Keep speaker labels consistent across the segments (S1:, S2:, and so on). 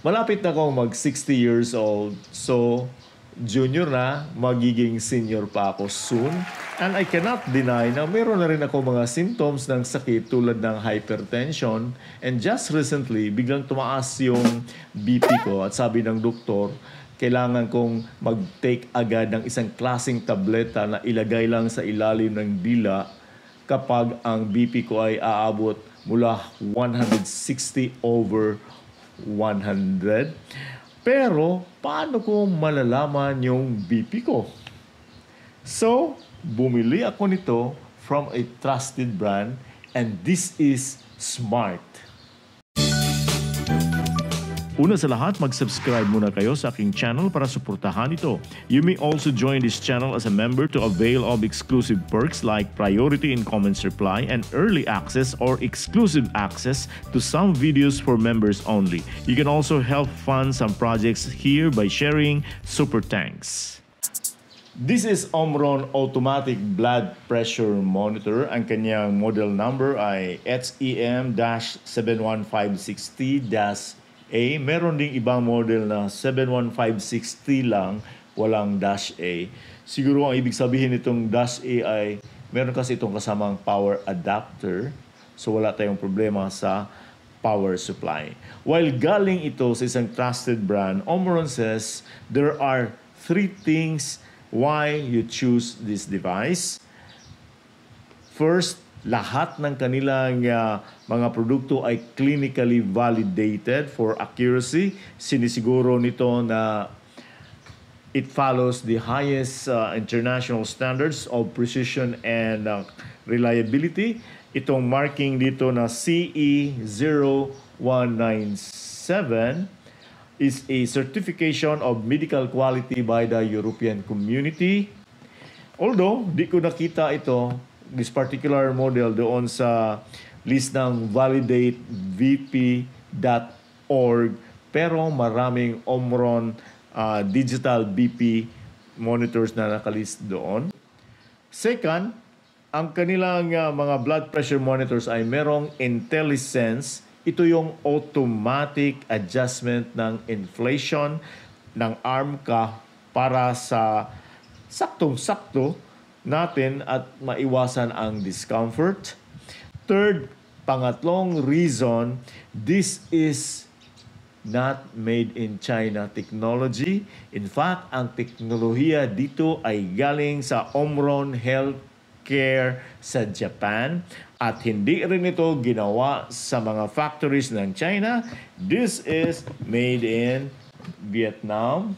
S1: Malapit na akong mag 60 years old. So, junior na, magiging senior pa ako soon. And I cannot deny na meron na rin ako mga symptoms ng sakit tulad ng hypertension. And just recently, biglang tumaas yung BP ko. At sabi ng doktor, kailangan kong mag-take agad ng isang klaseng tableta na ilagay lang sa ilalim ng dila kapag ang BP ko ay aabot mula 160/100. Pero, paano ko malalaman yung BP ko? So, bumili ako nito from a trusted brand, and this is Smart. Una sa lahat, mag-subscribe muna kayo sa aking channel para suportahan ito. You may also join this channel as a member to avail of exclusive perks like priority in comments reply and early access or exclusive access to some videos for members only. You can also help fund some projects here by sharing super thanks. This is Omron Automatic Blood Pressure Monitor. Ang kanyang model number ay HEM-71560-A. Meron ding ibang model na 71560 lang, walang dash A. Siguro ang ibig sabihin nitong dash A ay meron kasi itong kasamang power adapter. So wala tayong problema sa power supply. While galing ito sa isang trusted brand, Omron says there are 3 things why you choose this device. First, lahat ng kanilang mga produkto ay clinically validated for accuracy. Sinisiguro nito na it follows the highest international standards of precision and reliability. Itong marking dito na CE0197 is a certification of medical quality by the European Community. Although, di ko nakita ito, this particular model doon sa list ng validatevp.org, pero maraming Omron digital BP monitors na nakalist doon. Second, ang kanilang mga blood pressure monitors ay merong IntelliSense. Ito yung automatic adjustment ng inflation ng arm ka para sa saktong-sakto natin at maiwasan ang discomfort. Third, pangatlong reason, this is not made in China technology. In fact, ang teknolohiya dito ay galing sa Omron Healthcare sa Japan at hindi rin ito ginawa sa mga factories ng China. This is made in Vietnam.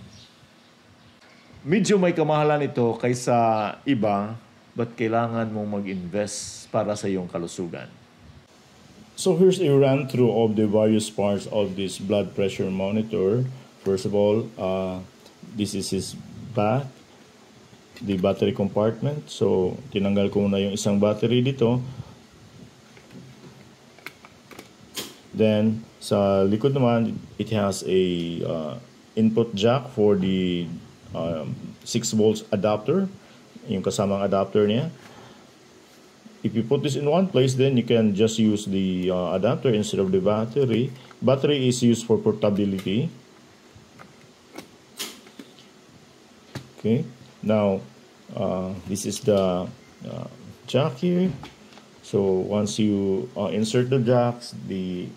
S1: Medyo may kamahalan ito kaysa iba, but kailangan mong mag-invest para sa iyong kalusugan.
S2: So here's a run-through of the various parts of this blood pressure monitor. First of all, this is his back, the battery compartment. So tinanggal ko muna yung isang battery dito. Then sa likod naman, it has a input jack for the 6 volts adapter, yung kasamang adapter niya. If you put this in one place, then you can just use the adapter instead of the battery. Battery is used for portability. Okay, now this is the jack here. So once you insert the jacks, the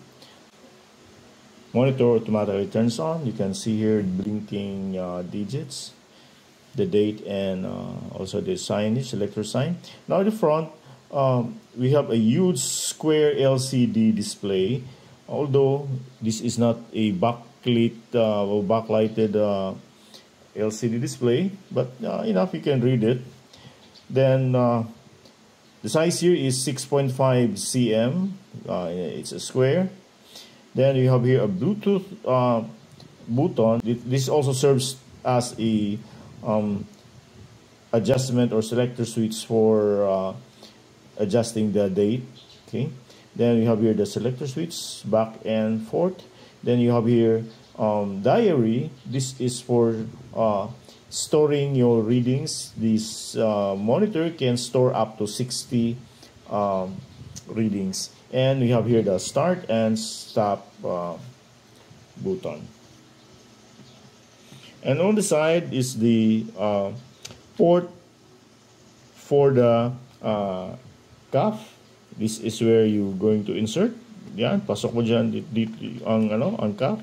S2: monitor automatically turns on. You can see here blinking digits, the date, and also the signage, selector sign. Now in the front, we have a huge square LCD display. Although this is not a backlit or backlighted LCD display, but enough you can read it. Then the size here is 6.5 cm. It's a square. Then you have here a Bluetooth button. This also serves as a adjustment or selector switch for adjusting the date. Okay. Then you have here the selector switch, back and forth. Then you have here diary. This is for storing your readings. This monitor can store up to 60 readings. And we have here the start and stop button. And on the side is the port for the cuff. This is where you're going to insert. Yan, pasok mo dyan dito ang cuff.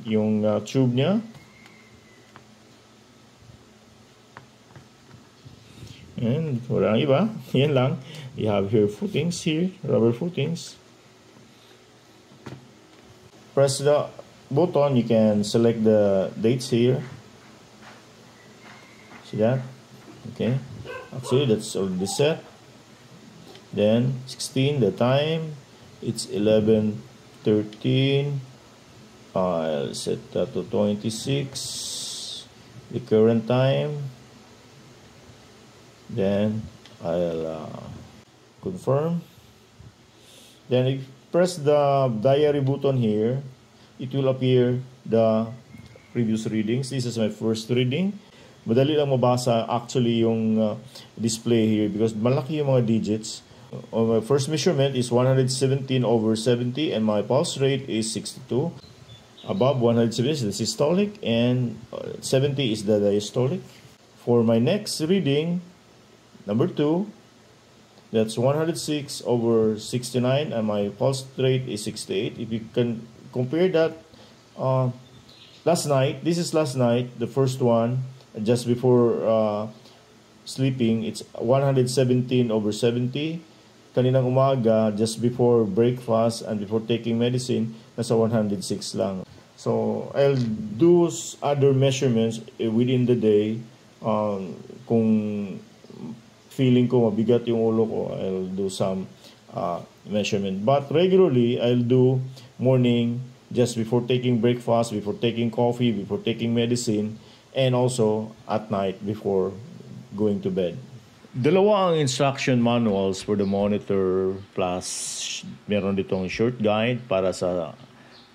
S2: Yung tube niya. And walang iba. Yan lang. You have here footings here, rubber footings. Press the button, you can select the dates here. See that? Okay. Actually, that's already set. Then 16, the time. It's 11:13. I'll set that to 26. The current time. Then I'll confirm. Then if press the diary button here, it will appear the previous readings. This is my first reading. Madali lang mabasa actually yung display here because malaki yung mga digits. My first measurement is 117/70 and my pulse rate is 62. Above 170 is the systolic and 70 is the diastolic. For my next reading, number 2, that's 106/69 and my pulse rate is 68. If you can compare that last night, this is last night, the first one, just before sleeping, it's 117/70. Kaninang umaga, just before breakfast and before taking medicine, nasa 106 lang. So, I'll do other measurements within the day. Kung feeling ko mabigat yung ulo ko, I'll do some measurement. But regularly, I'll do morning, just before taking breakfast, before taking coffee, before taking medicine, and also at night before going to bed.
S1: Dalawa ang instruction manuals for the monitor plus meron ditong short guide para sa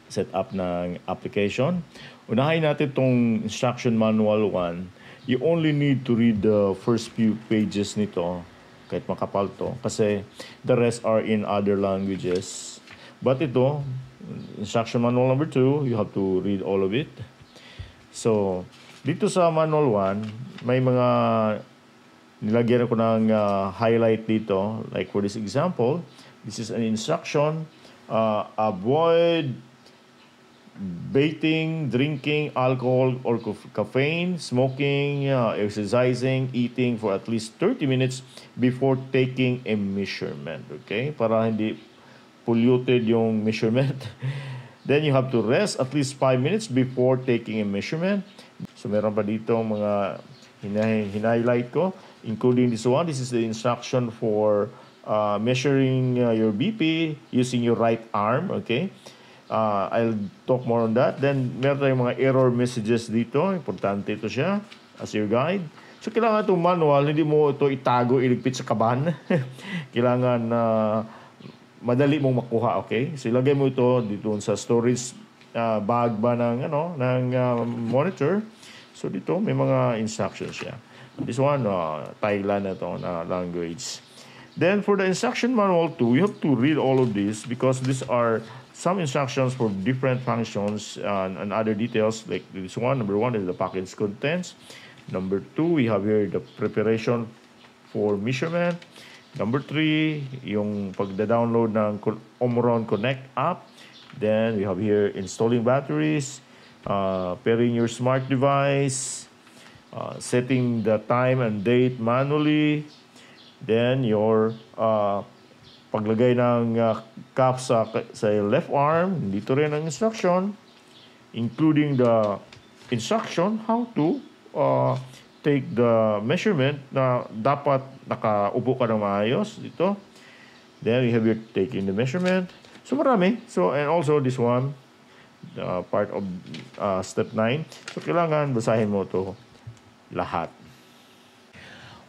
S1: setup ng application. Unahin natin itong instruction manual 1. You only need to read the first few pages nito kahit makapal to kasi the rest are in other languages. But ito, instruction manual number 2, you have to read all of it. So, dito sa manual 1, may mga nilagyan ko ng highlight dito. Like for this example, this is an instruction. Avoid bathing, drinking alcohol or caffeine, smoking, exercising, eating for at least 30 minutes before taking a measurement. Okay? Para hindi polluted yung measurement. Then you have to rest at least 5 minutes before taking a measurement. So meron pa dito mga hinighlight ko, including this one. This is the instruction for measuring your BP using your right arm. Okay? I'll talk more on that. Then, meron tayong mga error messages dito. Importante ito siya as your guide. So, kailangan itong manual, hindi mo ito itago, iligpit sa kaban. Kailangan madali mong makuha, okay? So, ilagay mo ito dito sa storage bag ba ng monitor. So, dito may mga instructions siya. This one, Thailand na ito na language. Then, for the instruction manual 2, you have to read all of this because these are some instructions for different functions and other details. Like this one, number 1 is the package contents. Number 2, we have here the preparation for measurement. Number 3, yung pagda-download ng Omron Connect app. Then, we have here installing batteries, pairing your smart device, setting the time and date manually. Then, your paglagay ng cuff sa left arm. Dito rin ang instruction, including the instruction how to take the measurement na dapat nakaupo ka ng maayos dito. Then we have your taking the measurement. So marami. So and also this one, part of step 9. So kailangan basahin mo to lahat.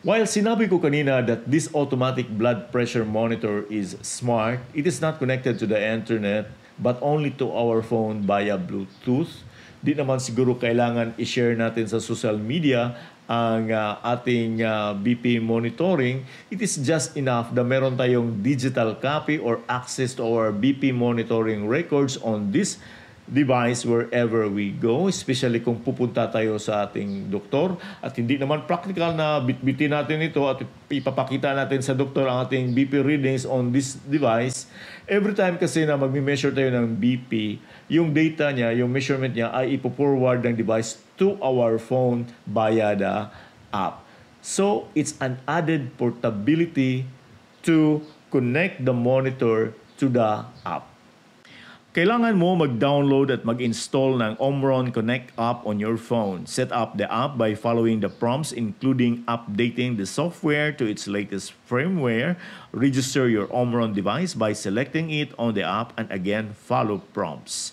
S1: While sinabi ko kanina that this automatic blood pressure monitor is smart, it is not connected to the internet but only to our phone via Bluetooth. Di naman siguro kailangan i-share natin sa social media ang ating BP monitoring. It is just enough na meron tayong digital copy or access to our BP monitoring records on this device wherever we go, especially kung pupunta tayo sa ating doktor at hindi naman practical na bitbitin natin ito at ipapakita natin sa doktor ang ating BP readings on this device. Every time kasi na magme-measure tayo ng BP, yung data niya, yung measurement niya ay ipo-forward ng device to our phone via the app. So, it's an added portability to connect the monitor to the app. Kailangan mo mag-download at mag-install ng Omron Connect app on your phone. Set up the app by following the prompts including updating the software to its latest firmware. Register your Omron device by selecting it on the app and again follow prompts.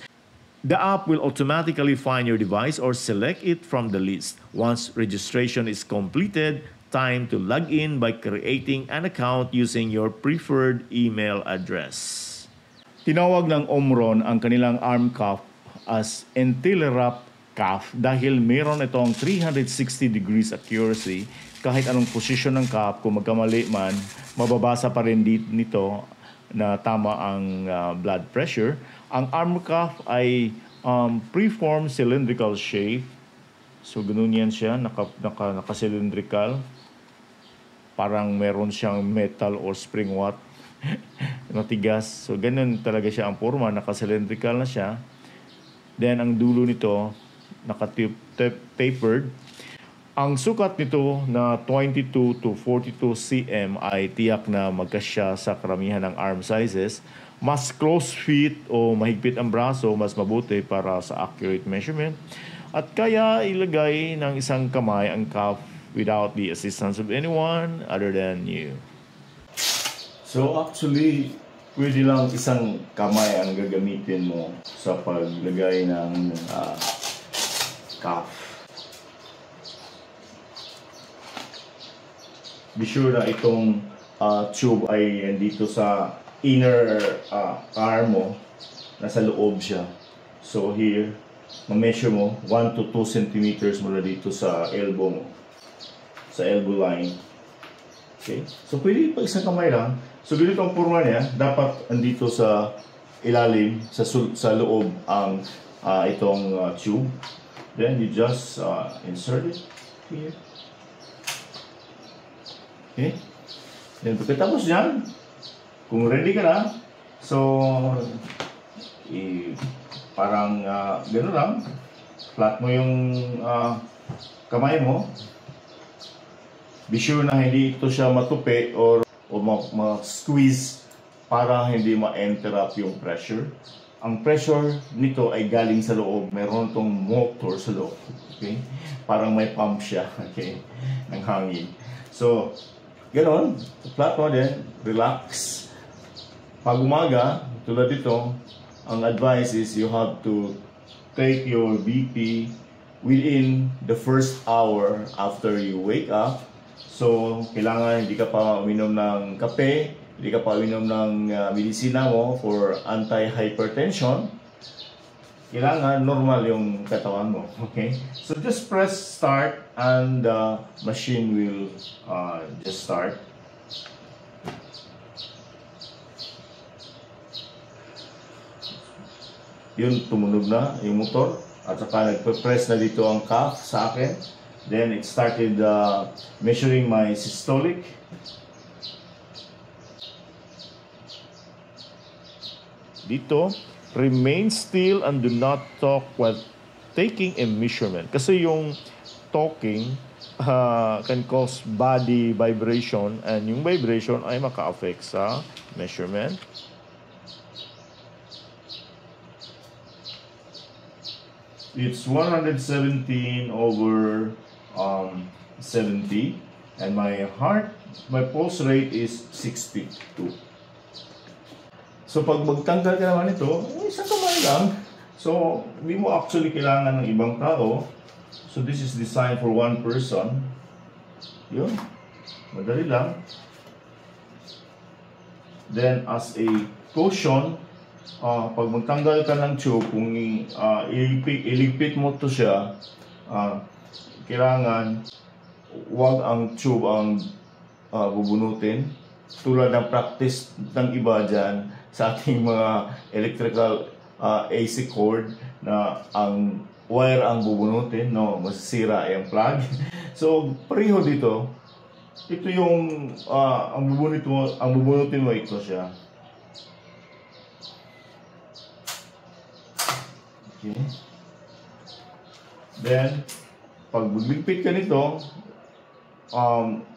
S1: The app will automatically find your device or select it from the list. Once registration is completed, time to log in by creating an account using your preferred email address. Tinawag ng Omron ang kanilang arm cuff as anti-wrap cuff dahil mayroon itong 360 degrees accuracy. Kahit anong posisyon ng cuff, kung magkamali man, mababasa pa rin nito na tama ang blood pressure. Ang arm cuff ay preform cylindrical shape. So, ganun yan siya, naka-cylindrical. Parang meron siyang metal or spring watt. Matigas. So, ganun talaga siya ang forma. Naka-cylindrical na siya. Then, ang dulo nito, naka-tapered. Ang sukat nito na 22 to 42 cm ay tiyak na magkasya sa karamihan ng arm sizes. Mas close fit o mahigpit ang braso, mas mabuti para sa accurate measurement. At kaya ilagay ng isang kamay ang cuff without the assistance of anyone other than you. So actually, pwede lang isang kamay ang gagamitin mo sa paglagay ng cuff. Be sure na itong tube ay nandito sa inner arm mo, nasa loob siya. So here, ma-measure mo 1 to 2 centimeters mula dito sa elbow mo, sa elbow line. Okay? So pwede pa isang kamay lang. So ganito ang forma niya, dapat andito sa ilalim, sa loob ang itong tube. Then you just insert it here. Okay? Then pagkatapos niyan, kung ready ka na, so parang gano'n lang, flat mo yung kamay mo. Be sure na hindi ito siya matupi or ma-squeeze para hindi ma-interrupt yung pressure. Ang pressure nito ay galing sa loob. Meron itong motor sa loob. Okay? Parang may pump siya. Okay? Ng hangin. So, ganoon. Flat mo din. Relax. Pag umaga, tulad dito, ang advice is you have to take your BP within the first hour after you wake up. So, kailangan hindi ka pa uminom ng kape, hindi ka pa uminom ng medisina mo for anti-hypertension. Kailangan normal yung katawan mo. Okay? So, just press start and the machine will just start. Yun, tumunog na yung motor. At saka nagpe-press na dito ang cuff sa akin. Then it started measuring my systolic. Dito, remain still and do not talk while taking a measurement. Kasi yung talking can cause body vibration and yung vibration ay maka-affect sa measurement. It's 117 over 70 and my pulse rate is 62. So pag magtanggal ka naman ito, isang kamay lang. So hindi mo actually kailangan ng ibang tao. So this is designed for one person. Yun, madali lang. Then as a caution, pag magtanggal ka ng tube, kung iligpit mo to siya, kailangan wag ang tube ang bubunutin. Tulad ng practice ng iba dyan sa ating mga electrical AC cord na ang wire ang bubunutin, no, masisira yung plug. So pareho dito, ito yung ang bubunutin mo ito siya. Okay. Then pag magligpit ka nito,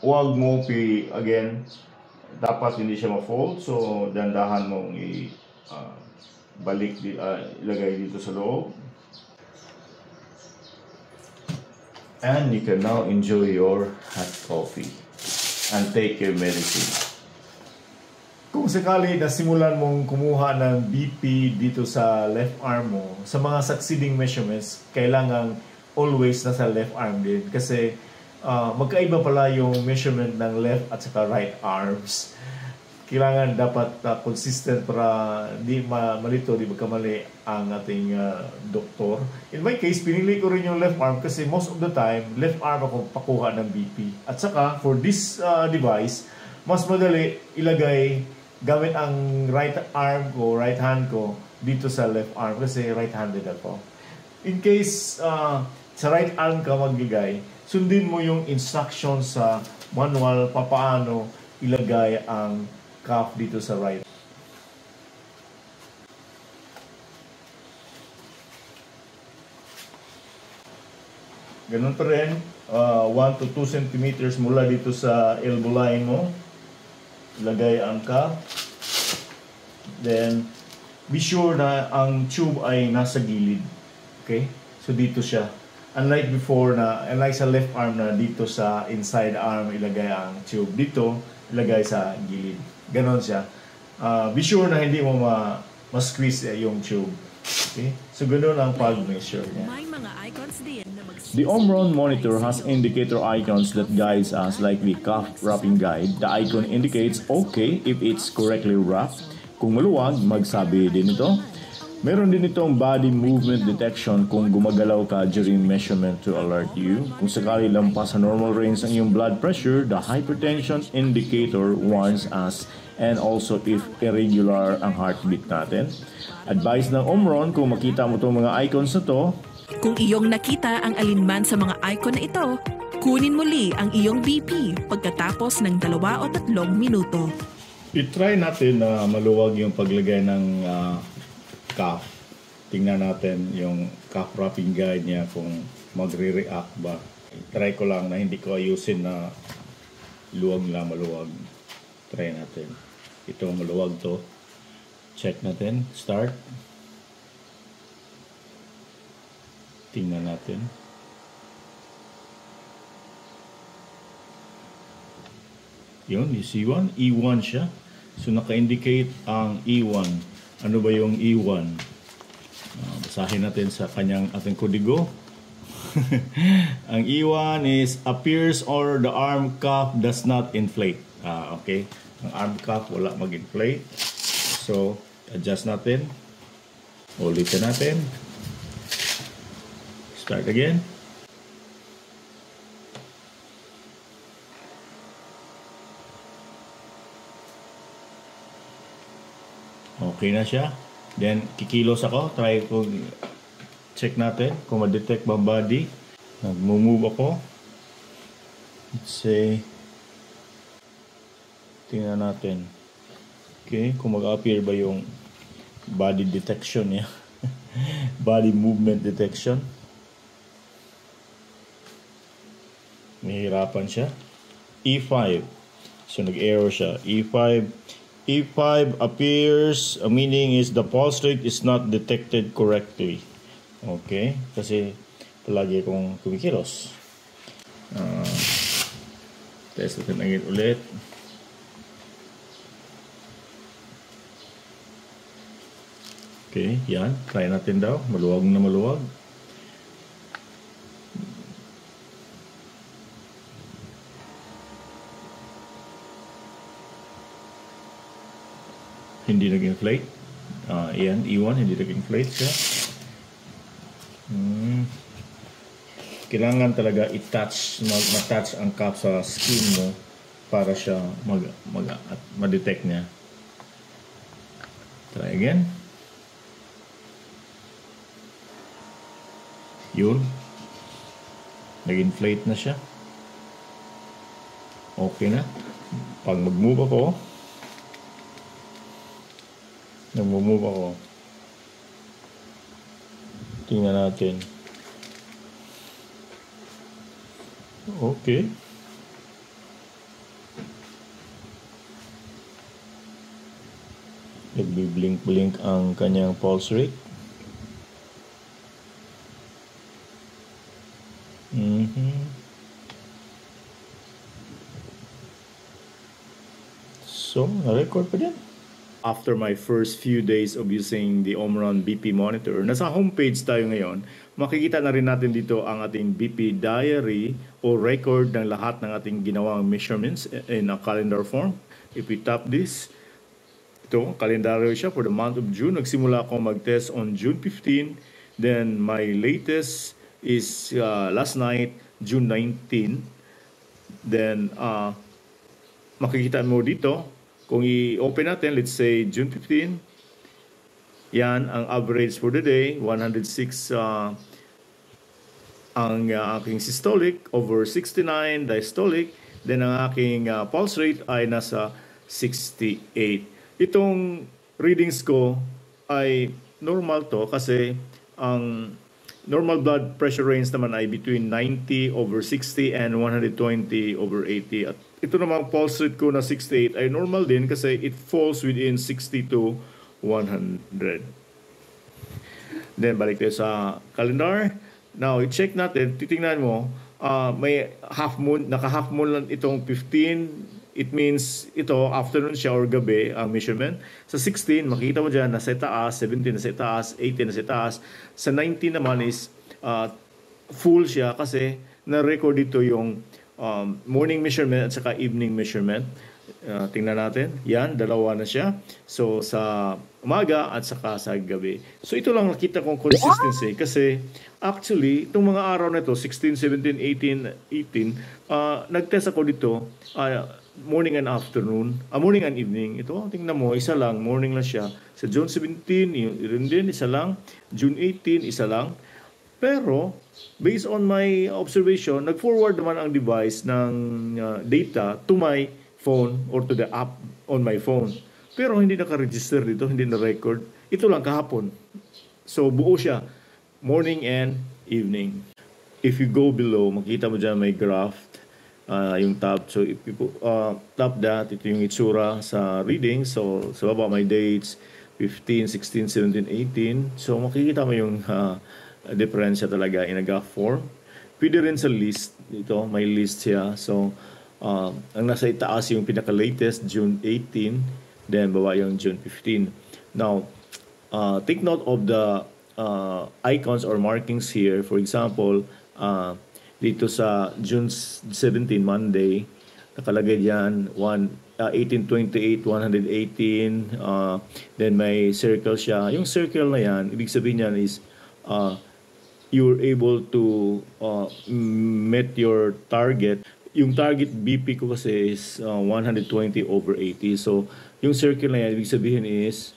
S1: huwag mo again, dapat hindi siya ma-fold, so dandahan mong ilagay dito sa loob. And you can now enjoy your hot coffee and take your medicine. Kung sakali na simulan mong kumuha ng BP dito sa left arm mo, sa mga succeeding measurements, kailangan always nasa left arm din. Kasi magkaiba pala yung measurement ng left at saka right arms. Kailangan dapat consistent para di malito, di magkamali ang ating doktor. In my case, pinili ko rin yung left arm kasi most of the time, left arm ako pakuha ng BP. At saka, for this device, mas madali ilagay gamit ang right arm ko, right hand ko, dito sa left arm kasi right-handed ako. In case sa right arm ka magbigay, sundin mo yung instruction sa manual papaano ilagay ang cuff dito sa right. Ganun pa rin, 1 to 2 centimeters mula dito sa elbow line mo. Ilagay ang cuff. Then, be sure na ang tube ay nasa gilid. Okay? So, dito siya. Unlike before unlike sa left arm na dito sa inside arm ilagay ang tube. Dito, ilagay sa gilid. Ganon siya. Be sure na hindi mo ma-squeeze yung tube. Okay? So, ganon ang pag-measure niya.
S3: May mga icons din na
S2: The Omron monitor has indicator icons that guides us like the cuff wrapping guide. The icon indicates okay if it's correctly wrapped. Kung maluwag, magsabi din ito. Meron din itong body movement detection kung gumagalaw ka during measurement to alert you. Kung sakali lampas sa normal range ang iyong blood pressure, the hypertension indicator warns us, and also if irregular ang heartbeat natin. Advice ng Omron, kung makita mo itong mga icons na to,
S3: Kung iyong nakita ang alinman sa mga icon na ito, kunin muli ang iyong BP pagkatapos ng 2 o 3 minuto.
S2: i-try natin na maluwag yung paglagay ng cuff. Tingnan natin yung cuff wrapping guide niya kung magre-react ba. Try ko lang na hindi ko ayusin na luwag na maluwag. Try natin. Ito maluwag to. Check natin. Start. Tingnan natin. Yun, you see one? E1 siya. So naka-indicate ang E1. Ano ba yung E1? Basahin natin sa ating kodigo. Ang E1 is appears or the arm cuff does not inflate. Okay. Ang arm cuff wala mag-inflate. So, adjust natin. Ulitin natin. Start again. Okay na siya. Then, kikilos ako. Try ko, check natin kung ma-detect ba body. Nag-move ako. Let's say, tingnan natin. Okay, kung mag-appear ba yung body detection niya. Body movement detection. Nahihirapan siya. E5. So, nag-error siya. E5. E5 appears, meaning is the pulse rate is not detected correctly. Okay? Kasi palagi akong kumikilos. Test natin again ulit. Okay, yan. Try natin daw. Maluwag na maluwag. Hindi nag-inflate. Yan, E1, hindi nag-inflate siya. Kailangan talaga i-touch, ma-touch ang cuff sa skin mo para siya ma-detect niya. Try again. Yun. Nag-inflate na siya. Okay na. Pag mag-move ako, nag-move ako. Tingnan natin. Okay. Nagbi-blink-blink ang kanyang pulse rate. So, na-record pa din.
S1: After my first few days of using the Omron BP monitor, nasa homepage tayo ngayon, makikita na rin natin dito ang ating BP diary o record ng lahat ng ating ginawang measurements in a calendar form. If we tap this, ito, kalendaryo siya for the month of June. Nagsimula ako mag-test on June 15. Then my latest is last night, June 19. Then makikita mo dito, kung i-open natin, let's say June 15, yan ang average for the day, 106 ang aking systolic over 69 diastolic. Then ang aking pulse rate ay nasa 68. Itong readings ko ay normal to kasi ang normal blood pressure range naman ay between 90 over 60 and 120 over 80. At ito namang pulse rate ko na 68 ay normal din kasi it falls within 60 to 100. Then balik tayo sa calendar. Now, i-check natin, titingnan mo, may half moon, naka-half moon lang itong 15. It means ito, afternoon siya or gabi ang measurement. Sa 16, makikita mo dyan, nasa taas, 17 nasa taas, 18 nasa taas. Sa 19 naman is full siya kasi na-record dito yung morning measurement at saka evening measurement. Tingnan natin. Yan, dalawa na siya. So, sa umaga at saka sa gabi. So, ito lang nakita kong consistency kasi actually, itong mga araw na ito, 16, 17, 18, nag-test ako dito, morning and afternoon, morning and evening. Ito, tingnan mo, isa lang, morning lang siya. Sa June 17, yun din, isa lang. June 18, isa lang. Pero, based on my observation, nag-forward naman ang device ng data to my phone or to the app on my phone. Pero hindi naka-register dito, hindi na-record. Ito lang kahapon. So, buo siya. Morning and evening. If you go below, makita mo dyan may graph, yung tab. So, if you tap that, ito yung itsura sa reading. So, sa baba may dates, 15, 16, 17, 18. So, makikita mo yung diferensya talaga in a graph form. Pwede rin sa list. Ito, may list siya. So, ang nasa itaas yung pinaka-latest, June 18. Then, baba yung June 15. Now, take note of the icons or markings here. For example, dito sa June 17, Monday, nakalagay dyan 1828, 118. Then, may circle siya. Yung circle na yan, ibig sabihin yan is you're able to meet your target. Yung target BP ko kasi is 120 over 80. So, yung circle na yan, ibig sabihin is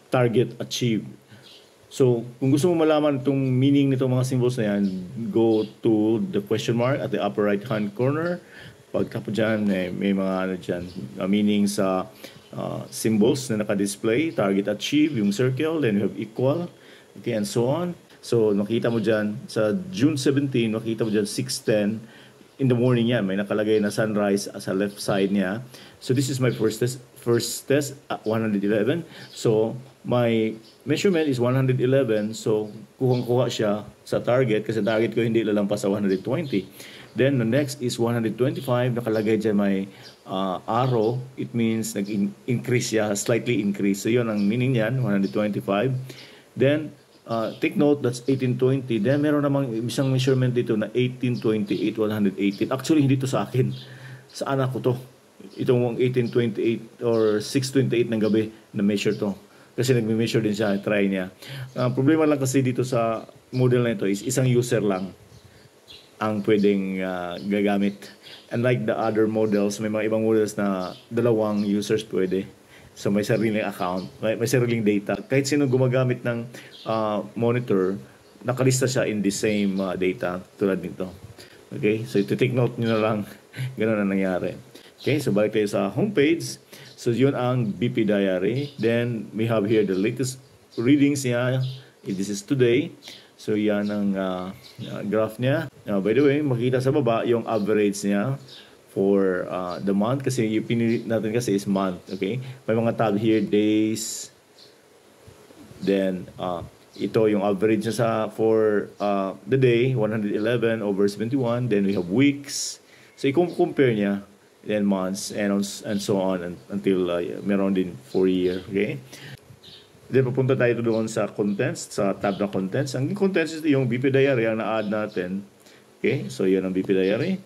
S1: target achieved. So, kung gusto mo malaman itong meaning nitong mga symbols na yan, go to the question mark at the upper right-hand corner. Pagka po dyan, may mga meaning sa symbols na naka-display. Target achieved, yung circle, then you have equal, okay, and so on. So, nakita mo dyan, sa June 17, nakita mo dyan 6:10 in the morning yan. May nakalagay na sunrise sa left side niya. So, this is my first test at 111. So, my measurement is 111. So, kuhang-kuha siya sa target kasi target ko hindi lalampas sa 120. Then, the next is 125. Nakalagay dyan may arrow. It means nag-increase siya, slightly increase. So, yun ang meaning yan, 125. Then, take note, that's 1820. Then, meron namang isang measurement dito na 1828, 118. Actually, hindi to sa akin. Sa anak ko to. Itong 1828 or 628 ng gabi na measure to. Kasi nagme-measure din siya, try niya. Problema lang kasi dito sa model na ito is isang user lang ang pwedeng gagamit. Unlike the other models, may mga ibang models na dalawang users pwede. So may sariling account, may sariling data. Kahit sino gumagamit ng monitor, nakalista siya in the same data tulad nito. Okay, so ito take note nyo na lang, gano'n ang nangyari. Okay, so balik tayo sa homepage. So yun ang BP diary. Then we have here the latest readings niya. This is today. So yan ang graph niya. By the way, makita sa baba yung average niya for the month. Kasi yung pinili natin kasi is month. Okay, may mga tab here, days. Then ito yung average niya for the day, 111 over 71. Then we have weeks. So i-compare niya, then months and so on until meron din for year. Okay. Then pupunta tayo doon sa contents, sa tab na contents. Ang contents is yung BP diary ang na-add natin. Okay. So yan ang BP diary.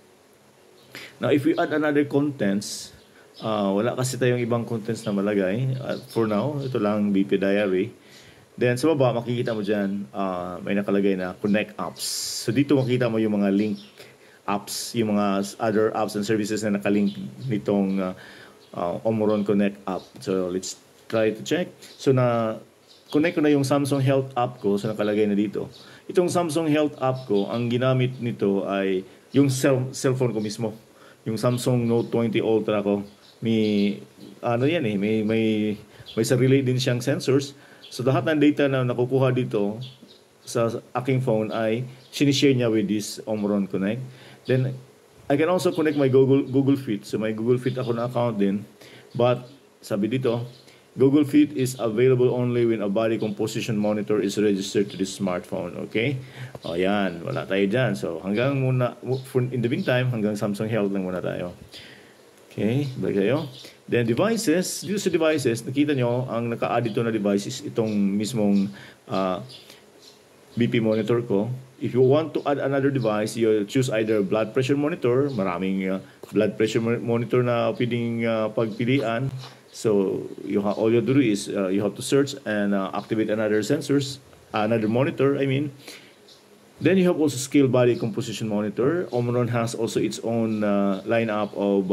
S1: Now if we add another contents, wala kasi tayong ibang contents na malagay. For now, ito lang BP diary. Then sa baba, makikita mo dyan, may nakalagay na Connect Apps. So dito makikita mo yung mga link apps, yung mga other apps and services na nakalink nitong Omron Connect app. So let's try to check. So connect ko na yung Samsung Health app ko, so nakalagay na dito. Itong Samsung Health app ko, ang ginamit nito ay yung cellphone ko mismo. Yung Samsung Note 20 Ultra ko. May sarili din siyang sensors. So lahat ng data na nakukuha dito sa aking phone ay sinishare niya with this Omron Connect. Then I can also connect my Google Fit. So may Google Fit ako na account din. But sabi dito, Google Fit is available only when a body composition monitor is registered to the smartphone. Okay? O yan, wala tayo dyan. So hanggang muna, in the meantime, hanggang Samsung Health lang muna tayo. Okay, balik tayo. Then devices, dito sa devices, nakita nyo, ang naka-add dito na devices, itong mismong BP monitor ko. If you want to add another device, you choose either blood pressure monitor, maraming blood pressure monitor na pwedeng pagpilian. So all you have to do is you have to search and activate another monitor, I mean. Then you have also scale body composition monitor. Omron has also its own lineup of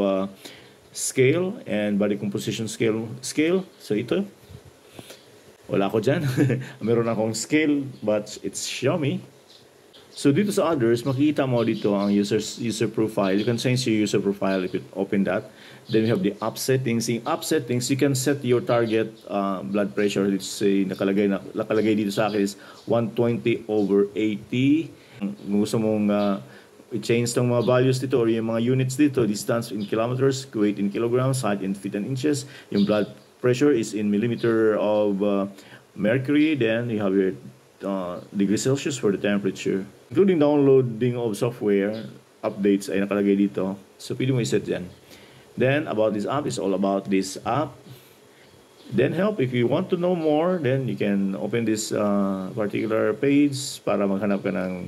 S1: scale and body composition scale. So ito, wala ko dyan. Meron akong scale, but it's Xiaomi. So dito sa others, makikita mo dito ang user profile. You can change your user profile if you open that. Then we have the app settings. In app settings, you can set your target blood pressure. Let's say nakalagay dito sa akin is 120 over 80. Kung gusto mong i-change tong mga values dito or yung mga units dito, distance in kilometers, weight in kilograms, height in feet and inches. Yung blood pressure is in millimeter of mercury. Then you have your degree Celsius for the temperature. Including downloading of software updates ay nakalagay dito. So pwede mo i-set yan. Then about this app is all about this app. Then help, if you want to know more, then you can open this particular page para maghanap ka ng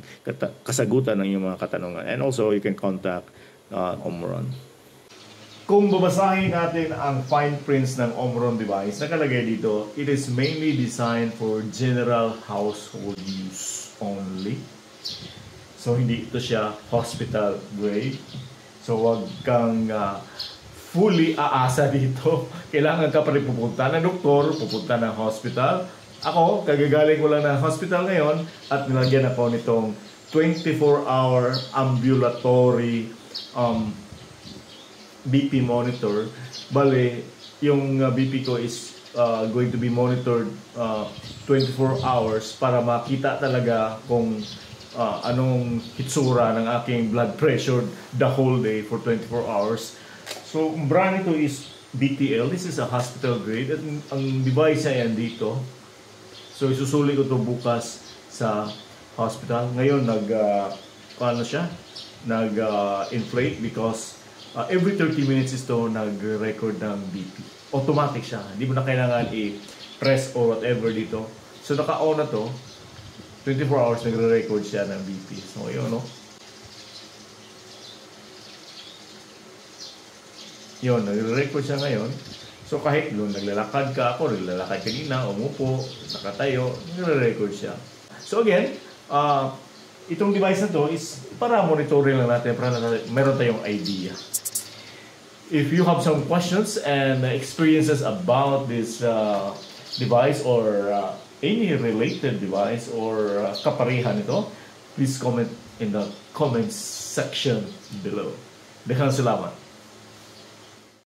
S1: kasagutan ng iyong mga katanungan. And also, you can contact Omron. Kung babasahin natin ang fine prints ng Omron device, nakalagay dito, it is mainly designed for general household use only. So, hindi ito siya hospital grade. So, wag kang fully aasa dito. Kailangan ka pa rin pupunta ng doktor, pupunta ng hospital. Ako, kagagaling ko lang ng hospital ngayon at nilagyan ako nitong 24-hour ambulatory BP monitor. Bale, yung BP ko is going to be monitored 24 hours para makita talaga kung anong hitsura ng aking blood pressure the whole day for 24 hours. So, ang brand nito is BTL. This is a hospital grade. At ang device niya yan dito. So, isusuli ko ito bukas sa hospital. Ngayon, nag-inflate because every 30 minutes ito nag-record ng BP. Automatic siya. Hindi mo na kailangan i-press or whatever dito. So, naka-on na to. 24 hours nagre-record siya ng BP. So, yun, no? Yun, nagre-record siya ngayon. So kahit doon naglalakad ka ako, naglalakad kanina, umupo, nakatayo, nagre-record siya. So again, itong device na to is para monitoring lang natin, para meron tayong idea. If you have some questions and experiences about this device or any related device or kaparehan nito, please comment in the comments section below. Daghang salamat.